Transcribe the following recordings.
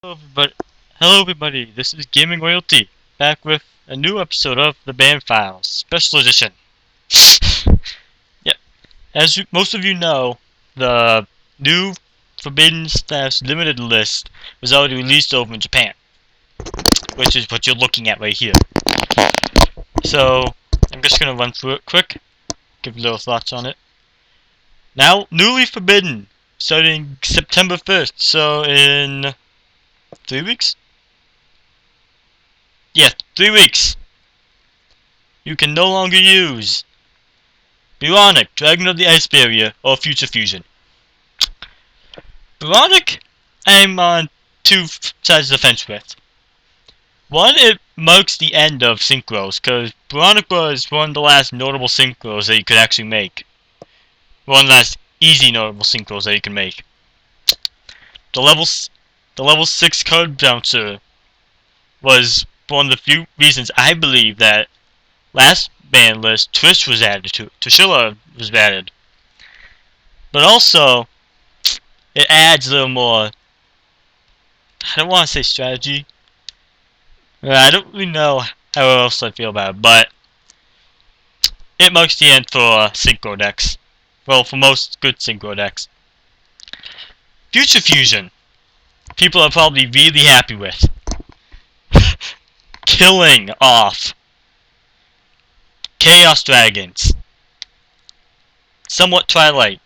Hello everybody, this is Gaming Royalty, back with a new episode of the Band Files, Special Edition. Yeah, as most of you know, the new Forbidden Stash Limited list was already released over in Japan, which is what you're looking at right here. So, I'm just gonna run through it quick, give little thoughts on it. Now, newly forbidden, starting September 1st, so in 3 weeks? Yeah, 3 weeks. You can no longer use Buronic, Dragon of the Ice Barrier, or Future Fusion. Buronic, I'm on two sides of the fence with. One, it marks the end of synchros, because Buronic was one of the last notable synchros that you could actually make. One of the last easy notable synchros that you can make. The level 6 card bouncer was one of the few reasons I believe that last ban list Twist was added to. Toshilla was added. But also, it adds a little more, I don't want to say strategy. I don't really know how else I feel about it, but it marks the end for synchro decks. Well, for most good synchro decks. Future Fusion, people are probably really happy with. Killing off Chaos Dragons. Somewhat Twilight.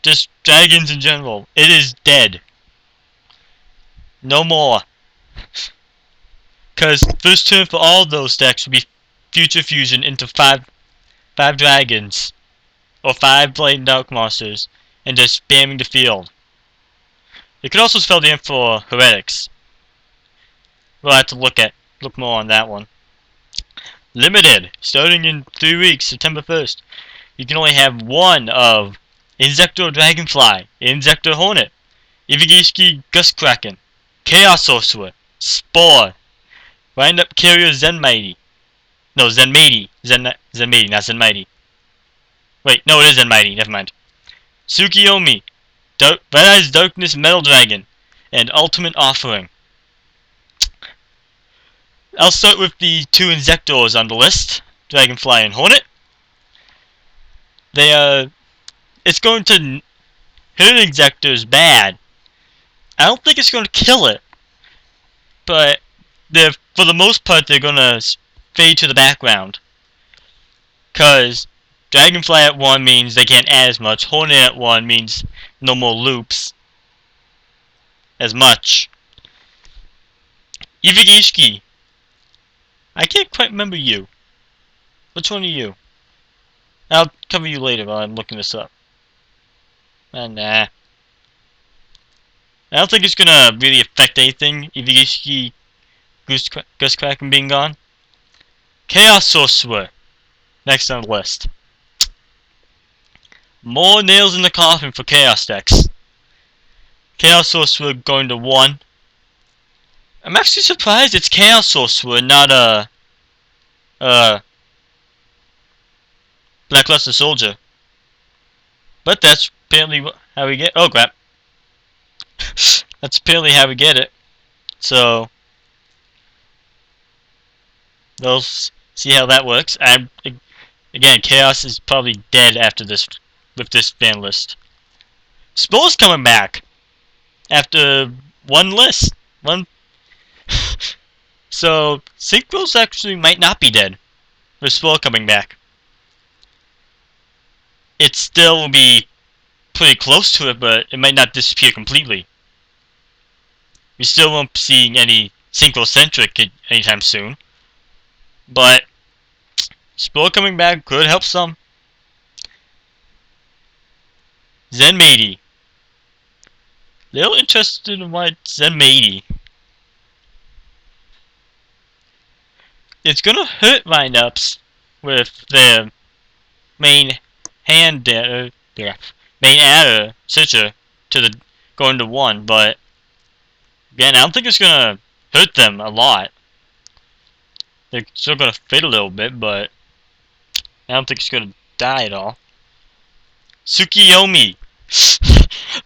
Just dragons in general. It is dead. No more. Because first turn for all those decks would be Future Fusion into five dragons. Or 5 Light and Dark monsters. And just spamming the field. You could also spell the in for Heretics. We'll have to look more on that one. Limited, starting in 3 weeks, September 1st. You can only have one of Insector Dragonfly, Insector Hornet, Ivagishki Gustkraken, Chaos Sorcerer, Spore, Wind Up Carrier Zenmighty. No, Zenmighty. Zenmighty, not Zenmighty. Wait, no, it is Zenmighty, never mind. Tsukiyomi, Red Eyes Darkness Metal Dragon, and Ultimate Offering. I'll start with the 2 Insectors on the list, Dragonfly and Hornet. It's going to hit Insectors bad. I don't think it's going to kill it, but for the most part they're going to fade to the background. Cause Dragonfly at 1 means they can't add as much. Hornet at 1 means no more loops as much. Ivagishki. I can't quite remember you. Which one are you? I'll cover you later while I'm looking this up. Nah. I don't think it's gonna really affect anything, Ivagishki Gustkraken being gone. Chaos Sorcerer. Next on the list. More nails in the coffin for Chaos decks. Chaos Sorcerer going to 1. I'm actually surprised it's Chaos Sorcerer, not Blackluster Soldier. But that's apparently how we get. Oh crap! That's apparently how we get it. So we'll see how that works. Again, Chaos is probably dead after this with this ban list. Spore's coming back after one list. So Synchros actually might not be dead with Spore coming back. It still will be pretty close to it, but it might not disappear completely. We still won't be seeing any Synchrocentric anytime soon. But Spore coming back could help some. Zenmaity. Little interested in why Zenmaity. It's gonna hurt lineups with their main main adder searcher to the going to 1, but again, I don't think it's gonna hurt them a lot. They're still gonna fit a little bit, but I don't think it's gonna die at all. Tsukiyomi.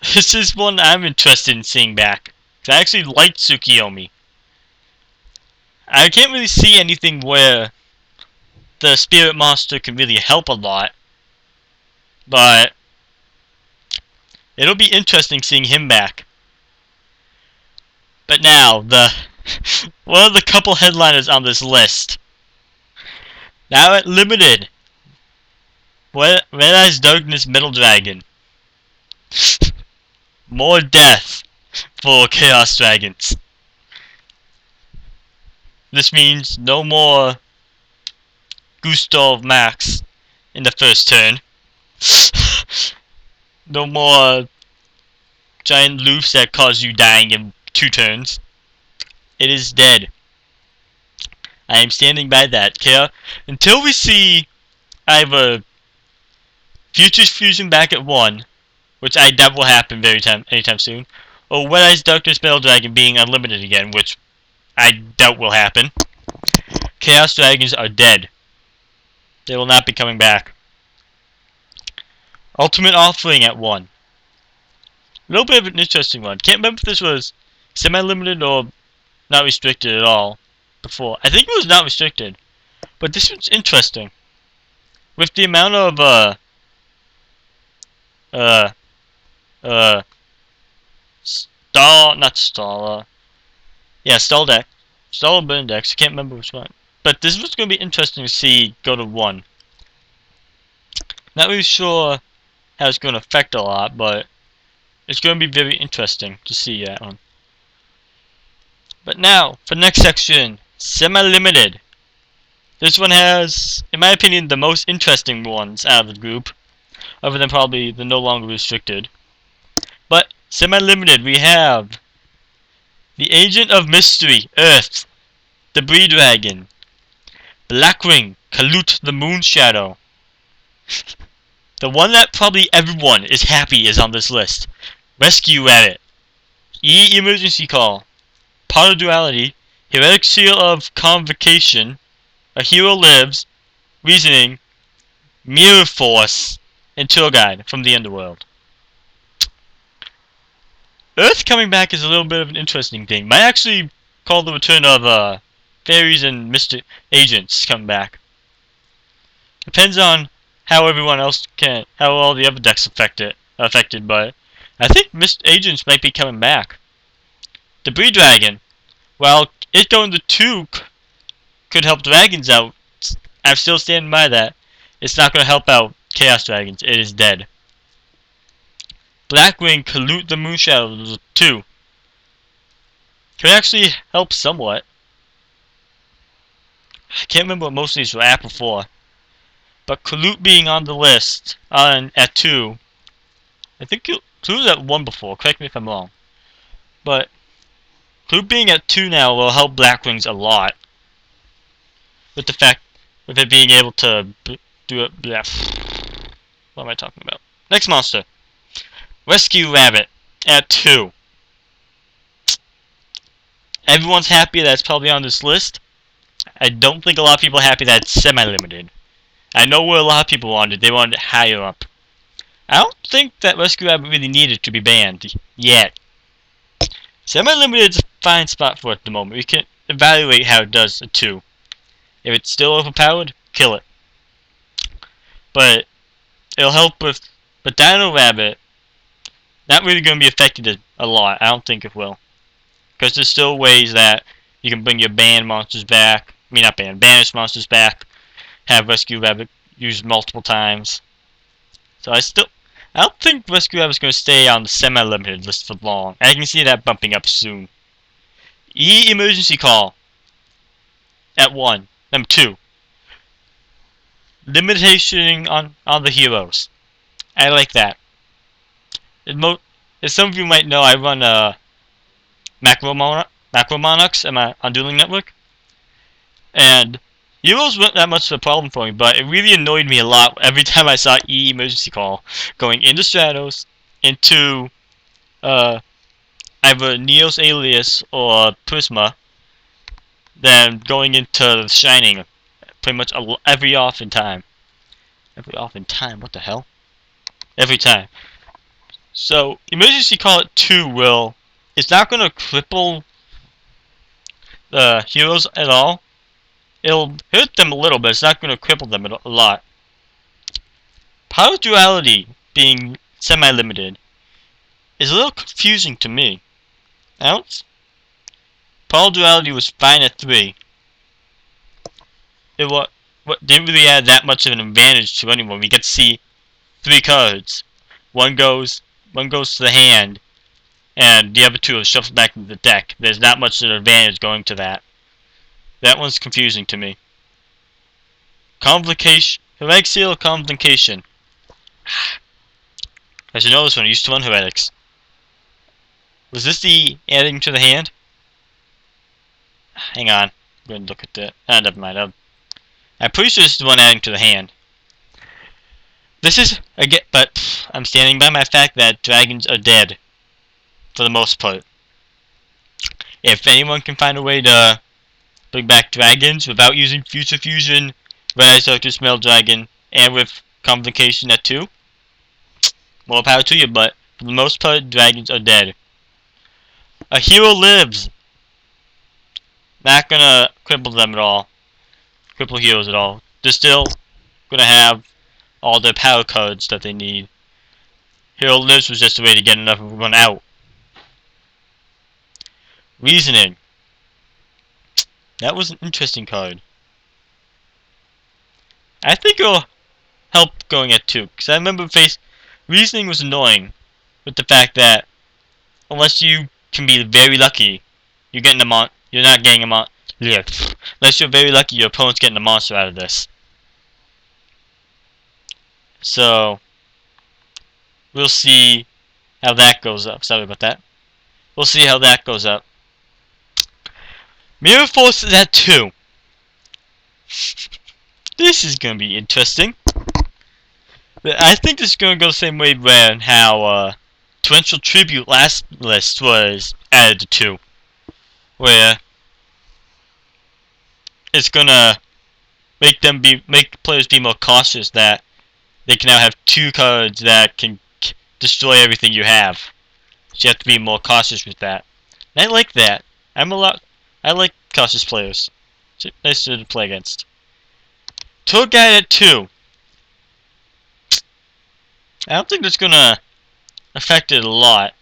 This is one I'm interested in seeing back. 'Cause I actually like Tsukiyomi. I can't really see anything where the spirit monster can really help a lot, but it'll be interesting seeing him back. But now, one of the couple headliners on this list. Now at Limited, Red Eyes Darkness Metal Dragon. More death for Chaos Dragons. This means no more Gustav Max in the first turn. No more giant loops that cause you dying in 2 turns. It is dead. I am standing by that. Until we see either Futures Fusion back at 1, which I doubt will happen anytime soon, or Red Eyes Darkness Metal Dragon being unlimited again, which I doubt will happen. Chaos Dragons are dead. They will not be coming back. Ultimate Offering at 1. A little bit of an interesting one. Can't remember if this was semi-limited or not restricted at all before. I think it was not restricted. But this one's interesting. With the amount of stall deck. Stall and burn decks, I can't remember which one. But this was gonna be interesting to see go to 1. Not really sure how it's gonna affect a lot, but it's gonna be very interesting to see that one. But now, for the next section, semi-limited. This one has, in my opinion, the most interesting ones out of the group, other than probably the no longer restricted. But semi-limited, we have the Agent of Mystery, Earth, Debris Dragon, Blackwing, Kalut the Moon Shadow. The one that probably everyone is happy is on this list. Rescue Rabbit, E Emergency Call, Pot of Duality, Heretic Seal of Convocation, A Hero Lives, Reasoning, Mirror Force, and Tour Guide from the Underworld. Earth coming back is a little bit of an interesting thing. Might actually call the return of fairies and Mr. Agents coming back. Depends on how everyone else how all the other decks affected, but I think Mr. Agents might be coming back. Debris Dragon, while it going to 2 could help Dragons out, I'm still standing by that. It's not going to help out Chaos Dragons. It is dead. Blackwing, Kalut the Moon Shadow, 2. Could actually help somewhat. I can't remember what most of these were at before. But Kalut being on the list at 2. I think Kalut was at 1 before. Correct me if I'm wrong. But Kalut being at 2 now will help Blackwings a lot. With it being able to do it. What am I talking about? Next monster. Rescue Rabbit at 2. Everyone's happy that's probably on this list. I don't think a lot of people are happy that it's semi-limited. I know where a lot of people wanted. They wanted it higher up. I don't think that Rescue Rabbit really needed to be banned yet. Semi-limited is a fine spot for it at the moment. We can evaluate how it does at 2. If it's still overpowered, kill it. But it'll help with. But Dino Rabbit, not really going to be affected a lot. I don't think it will. Because there's still ways that you can bring your banned monsters back. I mean, not banned, banished monsters back. Have Rescue Rabbit used multiple times. So I don't think Rescue Rabbit's going to stay on the semi-limited list for long. I can see that bumping up soon. E Emergency Call at 1. Number 2. Limitation on the heroes. I like that. As some of you might know, I run Macro Monarchs on Dueling Network. And heroes weren't that much of a problem for me, but it really annoyed me a lot every time I saw E Emergency Call going into Stratos, into either Neos Alias or Prisma, then going into Shining pretty much every often time. Every often time, what the hell? Every time. So emergency call at 2 will, it's not going to cripple the heroes at all. It'll hurt them a little, but it's not going to cripple them a lot. Power duality being semi-limited is a little confusing to me. Power duality was fine at 3. It didn't really add that much of an advantage to anyone. We get to see 3 cards. One goes to the hand, and the other 2 are shuffled back into the deck. There's not much of an advantage going to that. That one's confusing to me. Convocation, Heretic Seal Convocation. I should know this one. I used to run Heretics. Was this the adding to the hand? Hang on. I'm going to look at that. Never mind. I'm pretty sure this is the one adding to the hand. This is but I'm standing by my fact that dragons are dead for the most part. If anyone can find a way to bring back dragons without using Future Fusion, Red Eye Dark Smell Dragon, and with Convocation at 2, more power to you, but for the most part, dragons are dead. A hero lives. Not gonna cripple them at all. Cripple heroes at all. They're still gonna have all their power cards that they need. Hero lives was just a way to get enough of one out. Reasoning. That was an interesting card. I think it'll help going at 2, because I remember Reasoning was annoying with the fact that unless you can be very lucky, you're not getting a mon. Yeah. Unless you're very lucky, your opponent's getting a monster out of this. So we'll see how that goes up. Sorry about that. We'll see how that goes up. Mirror Force is at 2. This is gonna be interesting. I think this is gonna go the same way when how Torrential Tribute last list was added to 2. Where it's gonna make players be more cautious that they can now have 2 cards that can destroy everything you have. So you have to be more cautious with that. And I like that. I like cautious players. It's nice to play against. Tour Guide at 2. I don't think that's gonna affect it a lot.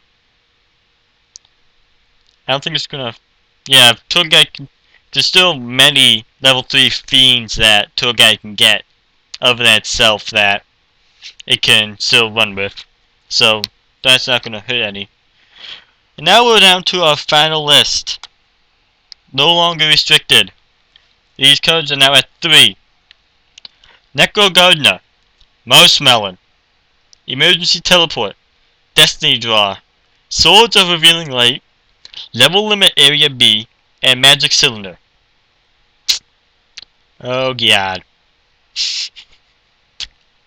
I don't think it's gonna. Yeah, Tour Guide can. There's still many level 3 fiends that Tour Guide can get, other than itself, that it can still run with. So that's not gonna hurt any. And now we're down to our final list. No longer restricted. These cards are now at 3. Necro Gardener, Marshmallow, Emergency Teleport, Destiny Draw, Swords of Revealing Light, Level Limit Area B, and Magic Cylinder. Oh god.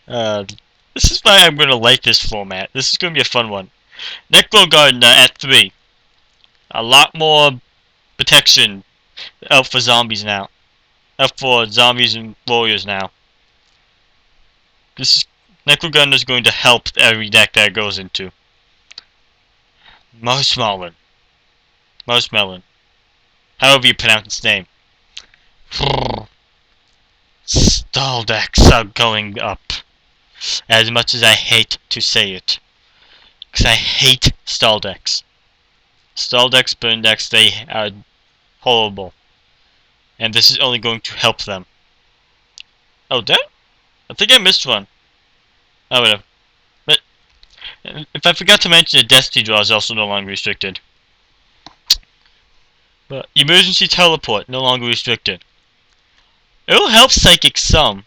This is why I'm gonna like this format. This is gonna be a fun one. Necro Gardener at 3. A lot more protection out for zombies now. Out for zombies and warriors now. This is Necro Gardener is going to help every deck that it goes into. Marshmallow. However you pronounce its name. Stall decks are going up. As much as I hate to say it. Because I hate stall decks. Stall decks, burn decks, they are horrible. And this is only going to help them. Oh, I think I missed one. Oh, whatever. But if I forgot to mention, the Destiny Draw is also no longer restricted. But Emergency Teleport, no longer restricted. It'll help Psychic some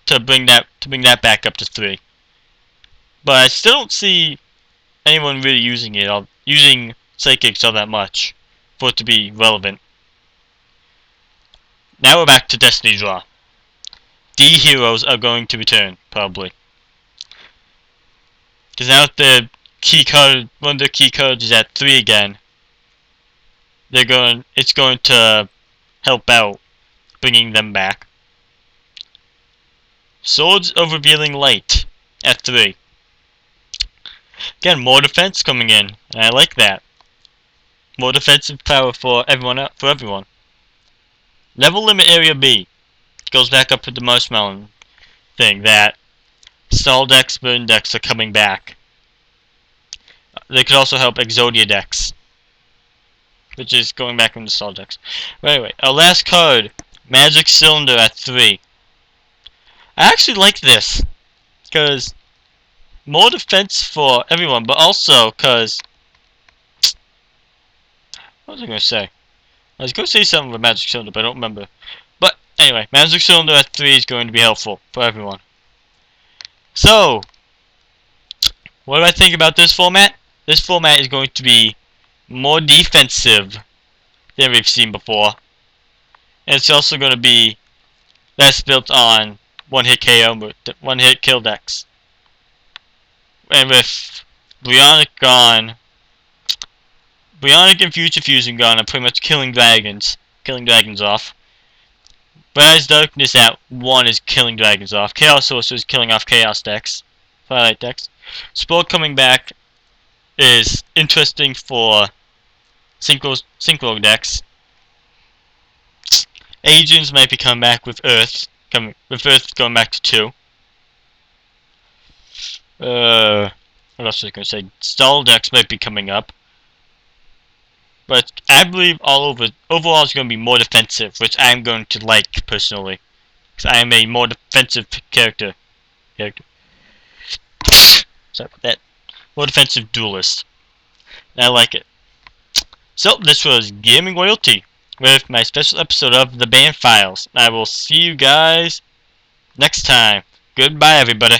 to bring that back up to 3. But I still don't see anyone really using it, using Psychics all that much for it to be relevant. Now we're back to Destiny Draw. D heroes are going to return, probably. Because now that one of the key cards is at 3 again, it's going to help out bringing them back. Swords of Revealing Light at 3. Again, more defense coming in, and I like that. More defensive power for everyone. For everyone. Level limit area B goes back up to the marshmallow thing that stall decks, burn decks are coming back. They could also help Exodia decks, which is going back into stall decks. But anyway, our last card, Magic Cylinder at 3. I actually like this because more defense for everyone, but also because what was I going to say? I was going to say something with Magic Cylinder, but I don't remember. But anyway, Magic Cylinder at 3 is going to be helpful for everyone. So, what do I think about this format? This format is going to be more defensive than we've seen before. And it's also going to be less built on one-hit KO, one-hit kill decks. And with Bionic gone, Bionic and Future Fusion gone, I'm pretty much killing dragons off. Rise Darkness at 1 is killing dragons off. Chaos Sorcerer is killing off Chaos decks, Twilight decks. Sport coming back is interesting for Synchro decks. Agents might be coming back with Earth, going back to 2. What else was I going to say? Stall decks might be coming up. But I believe overall it's going to be more defensive, which I'm going to like personally. Because I am a more defensive character. Sorry about that. More defensive duelist. And I like it. So, this was Gaming Royalty with my special episode of The Band Files. I will see you guys next time. Goodbye, everybody.